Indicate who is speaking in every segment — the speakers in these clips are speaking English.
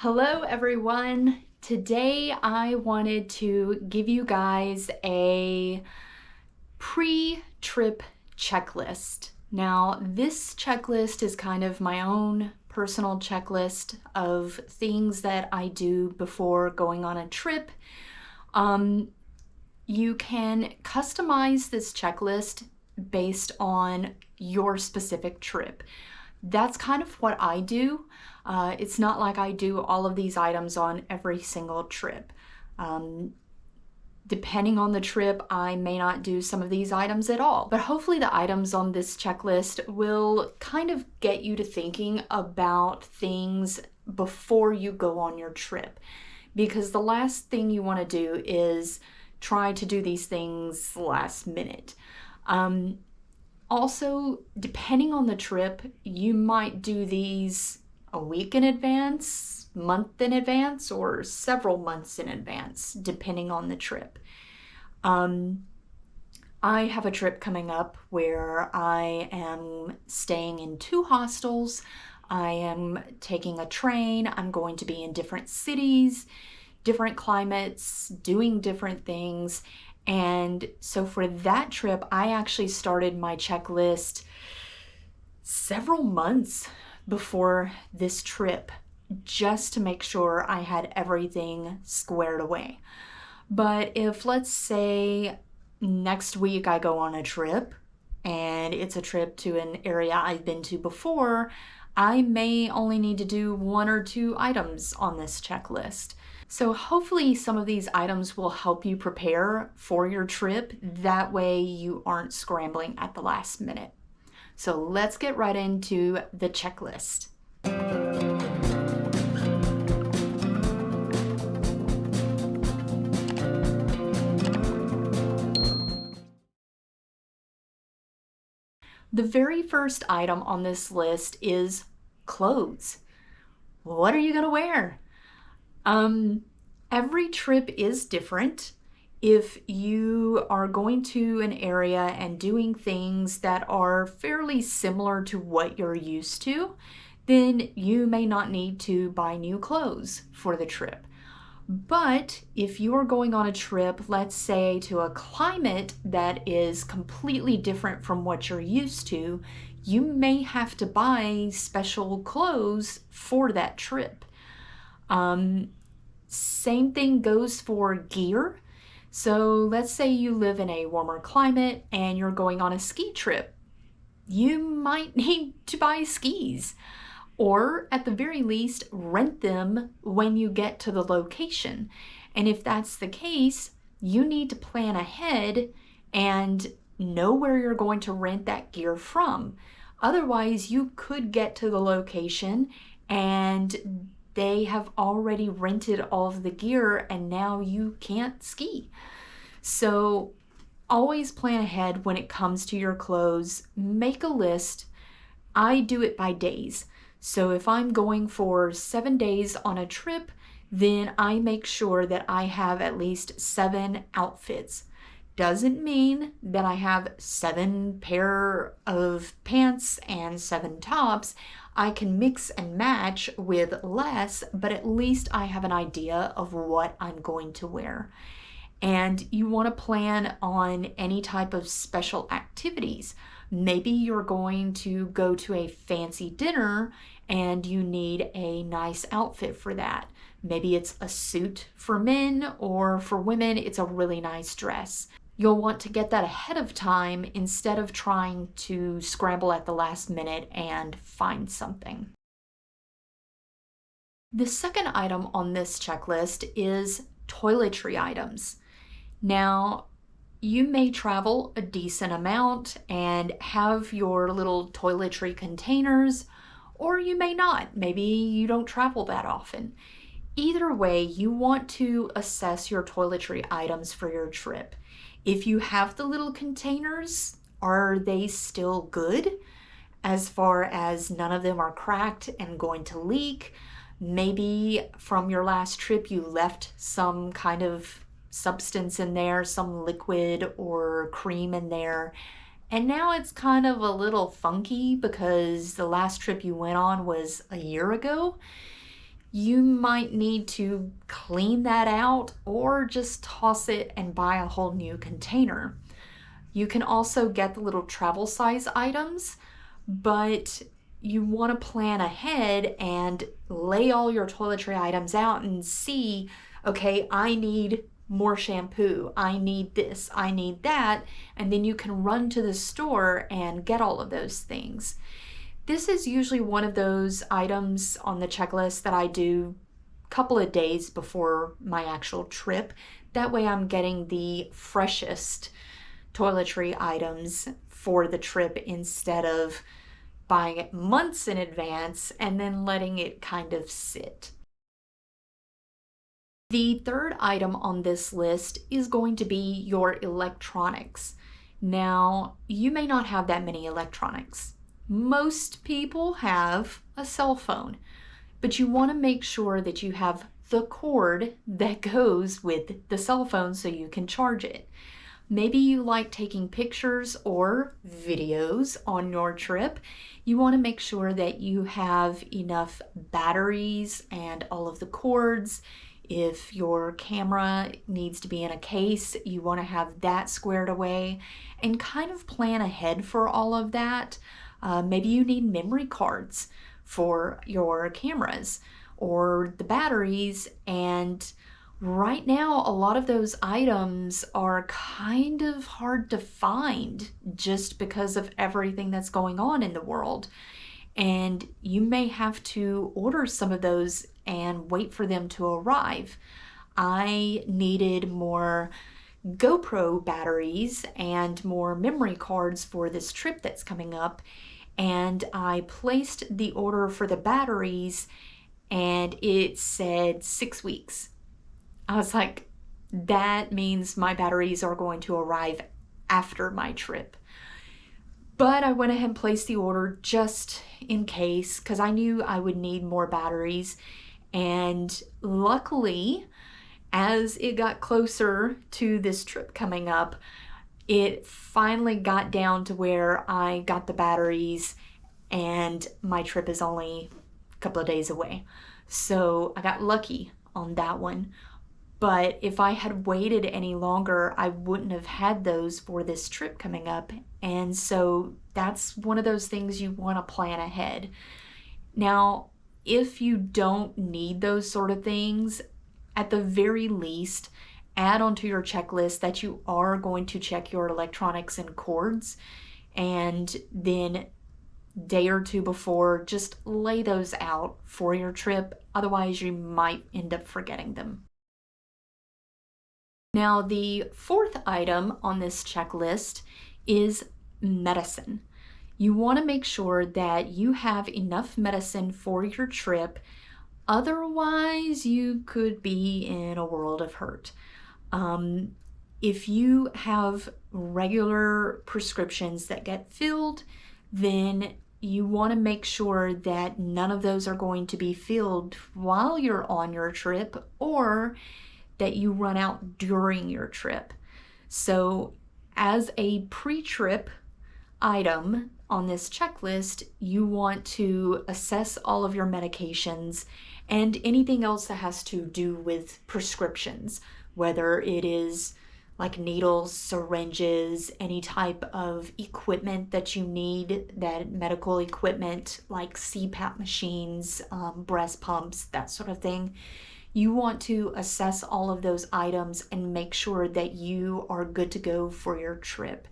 Speaker 1: Hello everyone. Today I wanted to give you guys a pre-trip checklist. Now, this checklist is kind of my own personal checklist of things that I do before going on a trip. You can customize this checklist based on your specific trip. That's kind of what I do. It's not like I do all of these items on every single trip. Depending on the trip, I may not do some of these items at all. But hopefully the items on this checklist will kind of get you to thinking about things before you go on your trip. Because the last thing you want to do is try to do these things last minute. Also, depending on the trip, you might do these a week in advance, month in advance, or several months in advance, depending on the trip. I have a trip coming up where I am staying in 2 hostels. I am taking a train. I'm going to be in different cities, different climates, doing different things. And so for that trip, I actually started my checklist several months before this trip just to make sure I had everything squared away. But if, let's say, next week I go on a trip and it's a trip to an area I've been to before, I may only need to do 1 or 2 items on this checklist. So hopefully some of these items will help you prepare for your trip. That way you aren't scrambling at the last minute. So let's get right into the checklist. The very first item on this list is clothes. What are you gonna wear? Every trip is different. If you are going to an area and doing things that are fairly similar to what you're used to, then you may not need to buy new clothes for the trip. But if you are going on a trip, let's say to a climate that is completely different from what you're used to, you may have to buy special clothes for that trip. Same thing goes for gear. So let's say you live in a warmer climate and you're going on a ski trip. You might need to buy skis, or at the very least, rent them when you get to the location. And if that's the case, you need to plan ahead and know where you're going to rent that gear from. Otherwise, you could get to the location and they have already rented all of the gear and now you can't ski. So always plan ahead when it comes to your clothes. Make a list. I do it by days. So if I'm going for 7 days on a trip, then I make sure that I have at least 7 outfits. Doesn't mean that I have 7 pair of pants and 7 tops. I can mix and match with less, but at least I have an idea of what I'm going to wear. And you want to plan on any type of special activities. Maybe you're going to go to a fancy dinner and you need a nice outfit for that. Maybe it's a suit for men, or for women, it's a really nice dress. You'll want to get that ahead of time instead of trying to scramble at the last minute and find something. The second item on this checklist is toiletry items. Now, you may travel a decent amount and have your little toiletry containers, or you may not. Maybe you don't travel that often. Either way, you want to assess your toiletry items for your trip. If you have the little containers, are they still good? As far as none of them are cracked and going to leak. Maybe from your last trip you left some kind of substance in there, some liquid or cream in there, and now it's kind of a little funky because the last trip you went on was a year ago. you might need to clean that out or just toss it and buy a whole new container. You can also get the little travel size items, but you want to plan ahead and lay all your toiletry items out and see, okay, I need more shampoo, I need this, I need that, and then you can run to the store and get all of those things. This is usually one of those items on the checklist that I do a couple of days before my actual trip. That way I'm getting the freshest toiletry items for the trip instead of buying it months in advance and then letting it kind of sit. The third item on this list is going to be your electronics. Now, you may not have that many electronics. Most people have a cell phone, but you want to make sure that you have the cord that goes with the cell phone so you can charge it. Maybe you like taking pictures or videos on your trip. You want to make sure that you have enough batteries and all of the cords. If your camera needs to be in a case, you want to have that squared away and kind of plan ahead for all of that. Maybe you need memory cards for your cameras or the batteries, and right now a lot of those items are kind of hard to find just because of everything that's going on in the world. And you may have to order some of those and wait for them to arrive. I needed more GoPro batteries and more memory cards for this trip that's coming up, and I placed the order for the batteries and it said 6 weeks. I was like, that means my batteries are going to arrive after my trip. But I went ahead and placed the order just in case because I knew I would need more batteries. And luckily, as it got closer to this trip coming up, it finally got down to where I got the batteries and my trip is only a couple of days away. So I got lucky on that one. But if I had waited any longer, I wouldn't have had those for this trip coming up. And so that's one of those things you want to plan ahead. Now, if you don't need those sort of things, at the very least, add onto your checklist that you are going to check your electronics and cords, and then day or two before, just lay those out for your trip. Otherwise, you might end up forgetting them. Now, the fourth item on this checklist is medicine. You want to make sure that you have enough medicine for your trip. Otherwise, you could be in a world of hurt. If you have regular prescriptions that get filled, then you want to make sure that none of those are going to be filled while you're on your trip or that you run out during your trip. So as a pre-trip item on this checklist, you want to assess all of your medications and anything else that has to do with prescriptions, whether it is like needles, syringes, any type of equipment that you need, that medical equipment like CPAP machines, breast pumps, that sort of thing. You want to assess all of those items and make sure that you are good to go for your trip.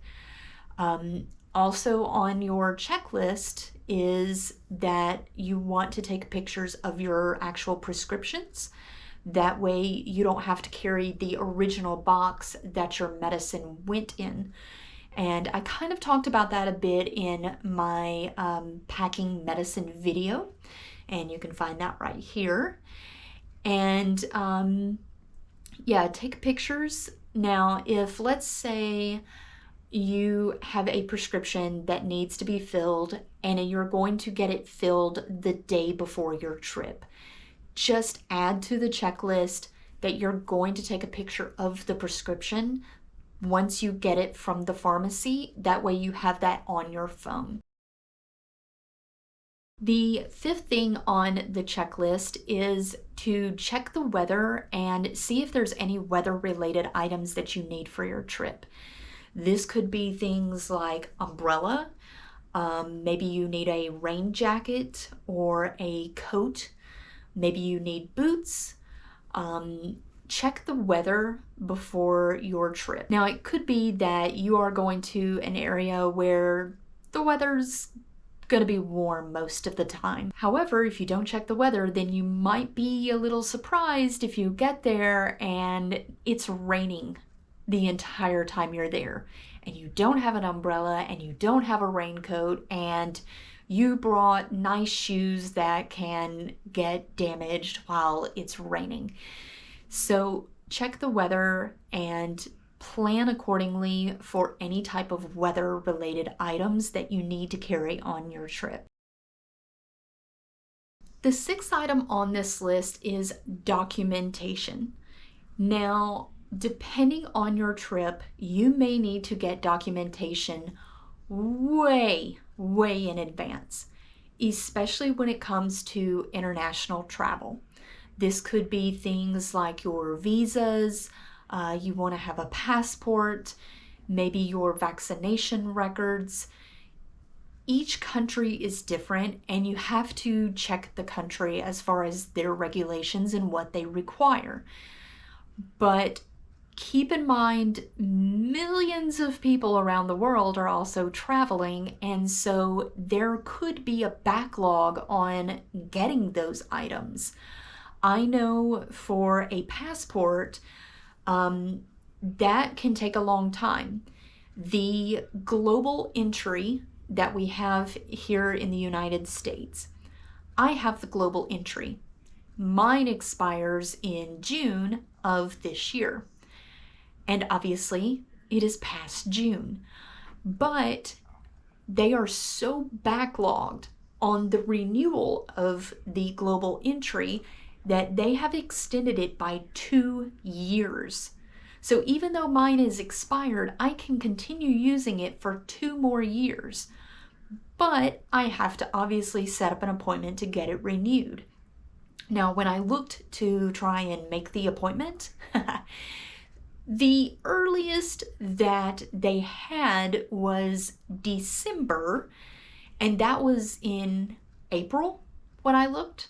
Speaker 1: Also on your checklist is that you want to take pictures of your actual prescriptions. That way you don't have to carry the original box that your medicine went in. And I kind of talked about that a bit in my packing medicine video, and you can find that right here. And yeah, take pictures. Now, if let's say you have a prescription that needs to be filled and you're going to get it filled the day before your trip, just add to the checklist that you're going to take a picture of the prescription once you get it from the pharmacy. That way you have that on your phone. The fifth thing on the checklist is to check the weather and see if there's any weather-related items that you need for your trip. This could be things like umbrella, maybe you need a rain jacket or a coat, maybe you need boots. Check the weather before your trip. Now, it could be that you are going to an area where the weather's going to be warm most of the time. However, if you don't check the weather, then you might be a little surprised if you get there and it's raining the entire time you're there, and you don't have an umbrella and you don't have a raincoat, and you brought nice shoes that can get damaged while it's raining. So check the weather and plan accordingly for any type of weather-related items that you need to carry on your trip. The sixth item on this list is documentation. Now, depending on your trip, you may need to get documentation way in advance, especially when it comes to international travel. This could be things like your visas, you want to have a passport, maybe your vaccination records. Each country is different, and you have to check the country as far as their regulations and what they require. But keep in mind, millions of people around the world are also traveling, and so there could be a backlog on getting those items. I know for a passport, that can take a long time. The global entry that we have here in the United States, I have the global entry. Mine expires in June of this year. And obviously, it is past June. But they are so backlogged on the renewal of the global entry that they have extended it by 2 years. So even though mine is expired, I can continue using it for 2 more years. But I have to obviously set up an appointment to get it renewed. Now, when I looked to try and make the appointment, the earliest that they had was December, and that was in April when I looked.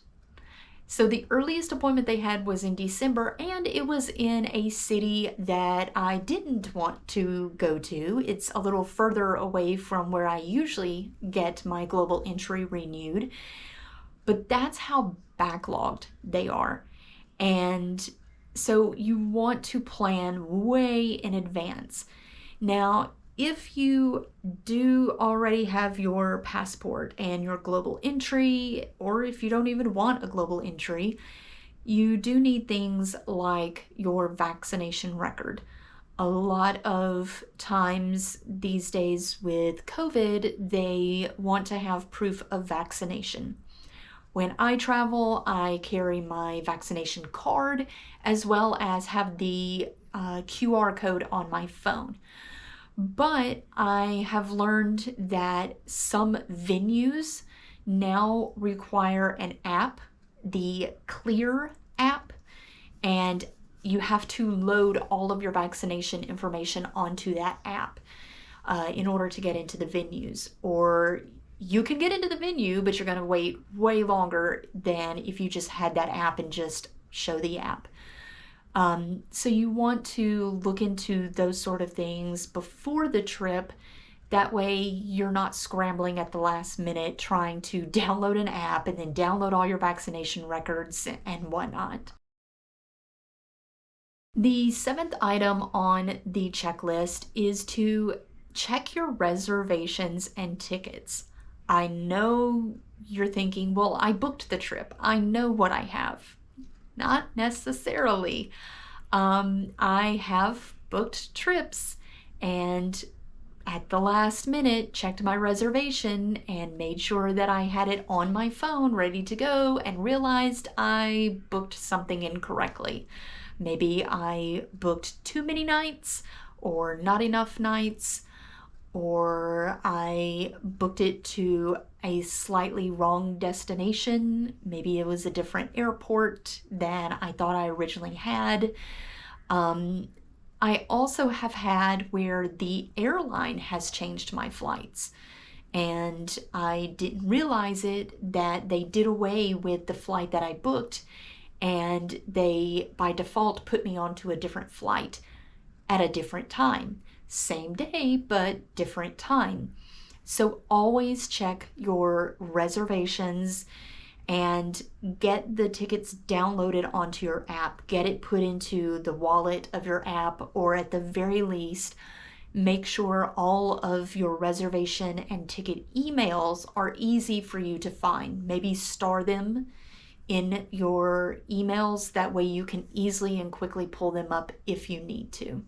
Speaker 1: So the earliest appointment they had was in December, and it was in a city that I didn't want to go to. It's a little further away from where I usually get my global entry renewed, but that's how backlogged they are. And so you want to plan way in advance. Now, if you do already have your passport and your global entry, or if you don't even want a global entry, you do need things like your vaccination record. A lot of times these days with COVID, they want to have proof of vaccination. When I travel, I carry my vaccination card as well as have the QR code on my phone. But I have learned that some venues now require an app, the Clear app, and you have to load all of your vaccination information onto that app in order to get into the venues. Or you can get into the venue, but you're going to wait way longer than if you just had that app and just show the app. So you want to look into those sort of things before the trip. That way you're not scrambling at the last minute trying to download an app and then download all your vaccination records and whatnot. The seventh item on the checklist is to check your reservations and tickets. I know you're thinking, well, I booked the trip. I know what I have. Not necessarily. I have booked trips and at the last minute checked my reservation and made sure that I had it on my phone ready to go and realized I booked something incorrectly. Maybe I booked too many nights or not enough nights, or I booked it to a slightly wrong destination. Maybe it was a different airport than I thought I originally had. I also have had where the airline has changed my flights, and I didn't realize it that they did away with the flight that I booked, and they by default put me onto a different flight at a different time. Same day, but different time. So always check your reservations and get the tickets downloaded onto your app. Get it put into the wallet of your app, or at the very least, make sure all of your reservation and ticket emails are easy for you to find. Maybe star them in your emails. That way you can easily and quickly pull them up if you need to.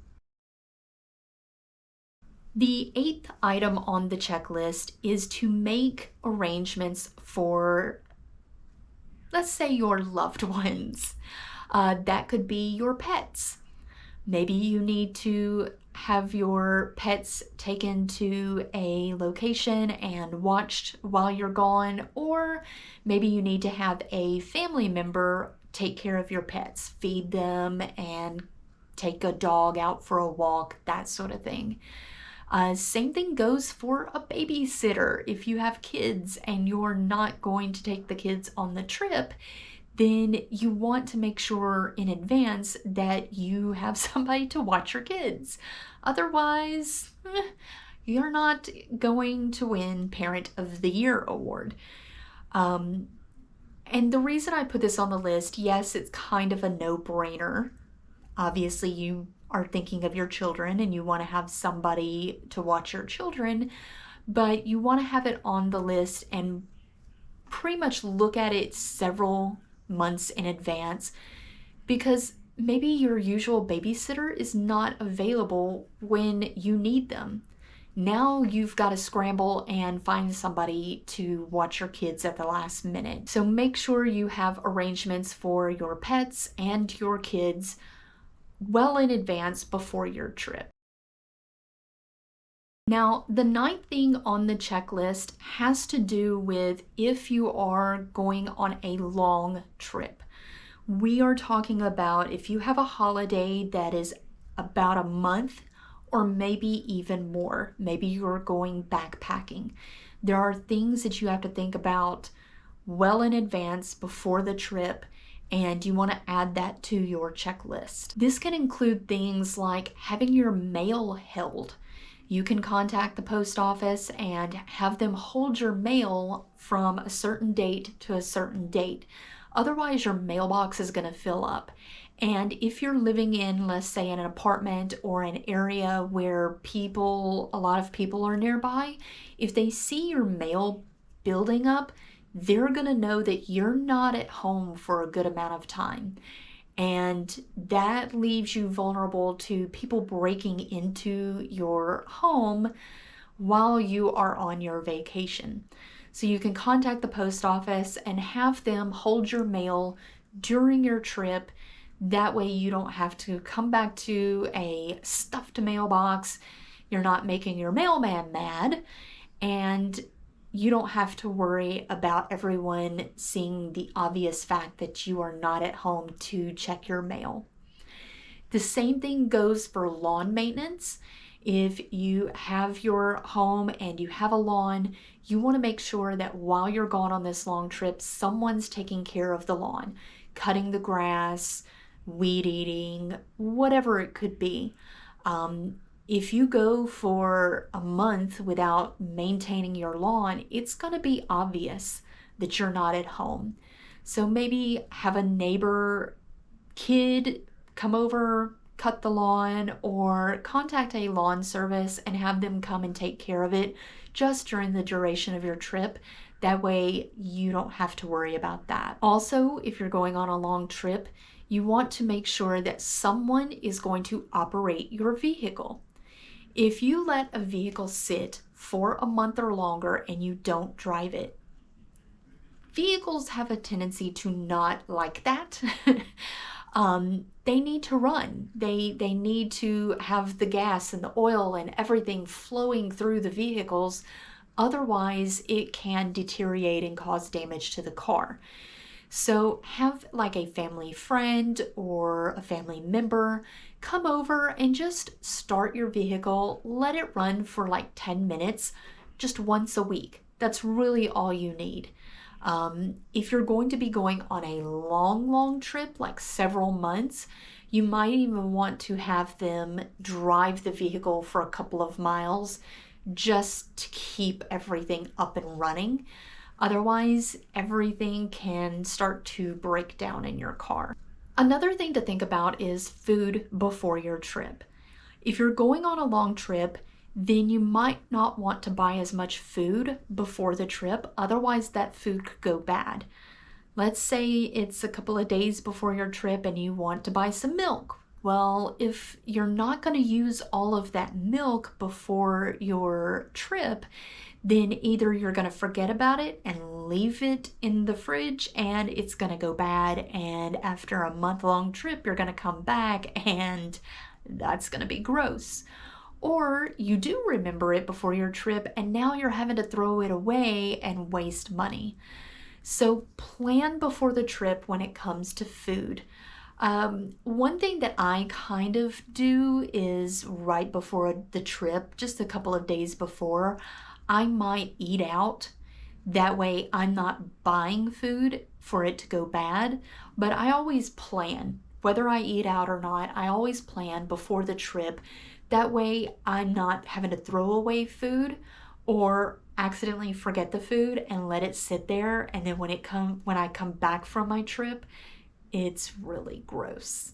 Speaker 1: The eighth item on the checklist is to make arrangements for, let's say, your loved ones. That could be your pets. Maybe you need to have your pets taken to a location and watched while you're gone, or maybe you need to have a family member take care of your pets, feed them and take a dog out for a walk, that sort of thing. Same thing goes for a babysitter. If you have kids and you're not going to take the kids on the trip, then you want to make sure in advance that you have somebody to watch your kids. Otherwise, you're not going to win Parent of the Year award. And the reason I put this on the list, yes, it's kind of a no-brainer. Obviously, you are thinking of your children and you want to have somebody to watch your children, but you want to have it on the list and pretty much look at it several months in advance, because maybe your usual babysitter is not available when you need them. Now you've got to scramble and find somebody to watch your kids at the last minute. So make sure you have arrangements for your pets and your kids well in advance before your trip. Now, the ninth thing on the checklist has to do with if you are going on a long trip. We are talking about if you have a holiday that is about a month or maybe even more. Maybe you're going backpacking. There are things that you have to think about well in advance before the trip, and you want to add that to your checklist. This can include things like having your mail held. You can contact the post office and have them hold your mail from a certain date to a certain date. Otherwise, your mailbox is going to fill up. And if you're living in, let's say, an apartment or an area where a lot of people are nearby, if they see your mail building up, they're going to know that you're not at home for a good amount of time. And that leaves you vulnerable to people breaking into your home while you are on your vacation. So you can contact the post office and have them hold your mail during your trip. That way you don't have to come back to a stuffed mailbox. You're not making your mailman mad, and you don't have to worry about everyone seeing the obvious fact that you are not at home to check your mail. The same thing goes for lawn maintenance. If you have your home and you have a lawn, you want to make sure that while you're gone on this long trip, someone's taking care of the lawn, cutting the grass, weed eating, whatever it could be. If you go for a month without maintaining your lawn, it's going to be obvious that you're not at home. So maybe have a neighbor kid come over, cut the lawn, or contact a lawn service and have them come and take care of it just during the duration of your trip. That way you don't have to worry about that. Also, if you're going on a long trip, you want to make sure that someone is going to operate your vehicle. If you let a vehicle sit for a month or longer and you don't drive it, vehicles have a tendency to not like that. they need to run. They need to have the gas and the oil and everything flowing through the vehicles. Otherwise, it can deteriorate and cause damage to the car. So have like a family friend or a family member come over and just start your vehicle. Let it run for like 10 minutes, just once a week. That's really all you need. If you're going to be going on a long trip, like several months, you might even want to have them drive the vehicle for a couple of miles just to keep everything up and running. Otherwise, everything can start to break down in your car. Another thing to think about is food before your trip. If you're going on a long trip, then you might not want to buy as much food before the trip, otherwise that food could go bad. Let's say it's a couple of days before your trip and you want to buy some milk. Well, if you're not going to use all of that milk before your trip, then either you're going to forget about it and leave it in the fridge and it's going to go bad, and after a month-long trip you're going to come back and that's going to be gross. Or you do remember it before your trip and now you're having to throw it away and waste money. So plan before the trip when it comes to food. One thing that I kind of do is right before the trip, just a couple of days before, I might eat out. That way I'm not buying food for it to go bad, but I always plan. Whether I eat out or not, I always plan before the trip. That way I'm not having to throw away food or accidentally forget the food and let it sit there, and then when I come back from my trip, it's really gross.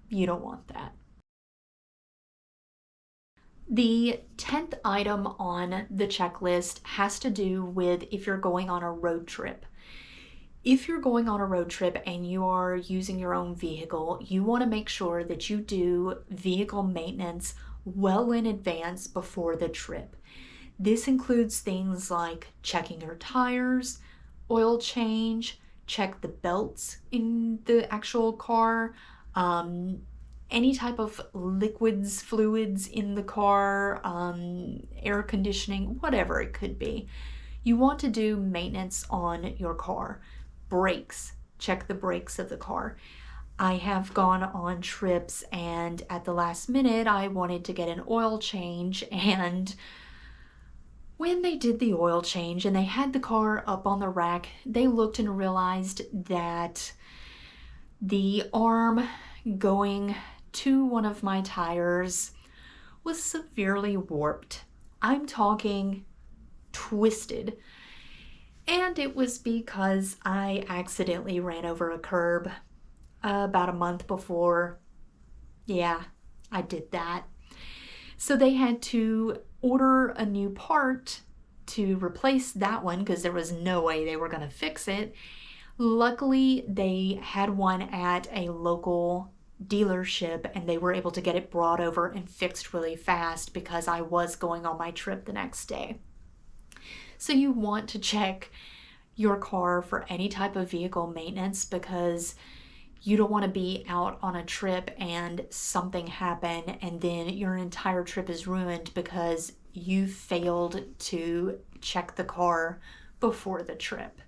Speaker 1: You don't want that. The 10th item on the checklist has to do with if you're going on a road trip. If you're going on a road trip and you are using your own vehicle, you want to make sure that you do vehicle maintenance well in advance before the trip. This includes things like checking your tires, oil change, check the belts in the actual car, any type of liquids, fluids in the car, air conditioning, whatever it could be. You want to do maintenance on your car. Brakes, check the brakes of the car. I have gone on trips and at the last minute I wanted to get an oil change, and when they did the oil change and they had the car up on the rack, they looked and realized that the arm going to one of my tires was severely warped. I'm talking twisted. And it was because I accidentally ran over a curb about a month before. Yeah, I did that. So they had to order a new part to replace that one because there was no way they were going to fix it. Luckily, they had one at a local dealership and they were able to get it brought over and fixed really fast because I was going on my trip the next day. So you want to check your car for any type of vehicle maintenance because you don't want to be out on a trip and something happen and then your entire trip is ruined because you failed to check the car before the trip.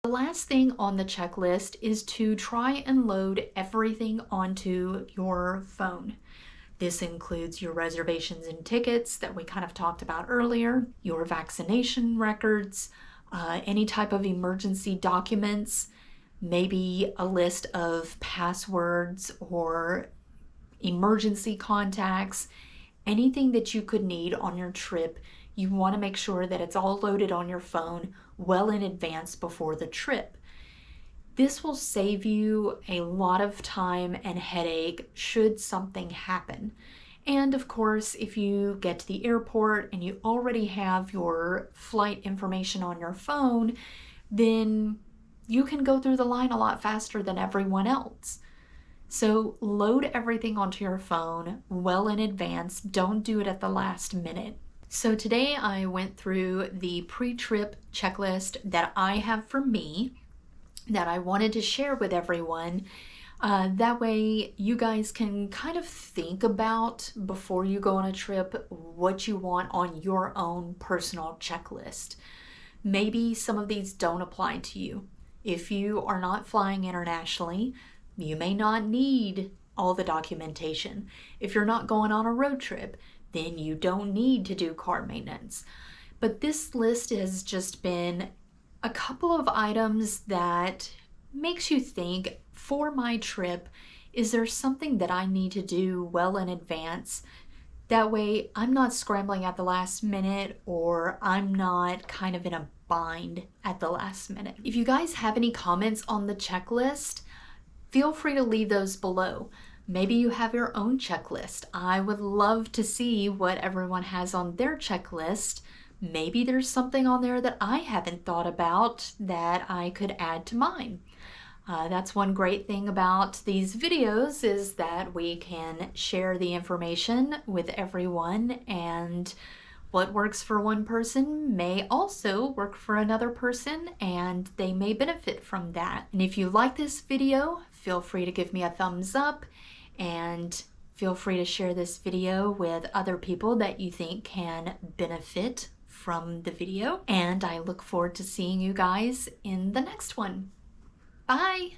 Speaker 1: The last thing on the checklist is to try and load everything onto your phone. This includes your reservations and tickets that we kind of talked about earlier, your vaccination records, any type of emergency documents, maybe a list of passwords or emergency contacts, anything that you could need on your trip. You want to make sure that it's all loaded on your phone well in advance before the trip. This will save you a lot of time and headache should something happen. And of course, if you get to the airport and you already have your flight information on your phone, then you can go through the line a lot faster than everyone else. So load everything onto your phone well in advance. Don't do it at the last minute. So today I went through the pre-trip checklist that I have for me. that I wanted to share with everyone. That way you guys can kind of think about before you go on a trip what you want on your own personal checklist. Maybe some of these don't apply to you. If you are not flying internationally, you may not need all the documentation. If you're not going on a road trip, then you don't need to do car maintenance. But this list has just been a couple of items that makes you think, for my trip, is there something that I need to do well in advance? That way I'm not scrambling at the last minute, or I'm not kind of in a bind at the last minute. If you guys have any comments on the checklist, feel free to leave those below. Maybe you have your own checklist. I would love to see what everyone has on their checklist. Maybe there's something on there that I haven't thought about that I could add to mine. That's one great thing about these videos, is that we can share the information with everyone, and what works for one person may also work for another person, and they may benefit from that. And if you like this video, feel free to give me a thumbs up, and feel free to share this video with other people that you think can benefit from the video. And I look forward to seeing you guys in the next one. Bye!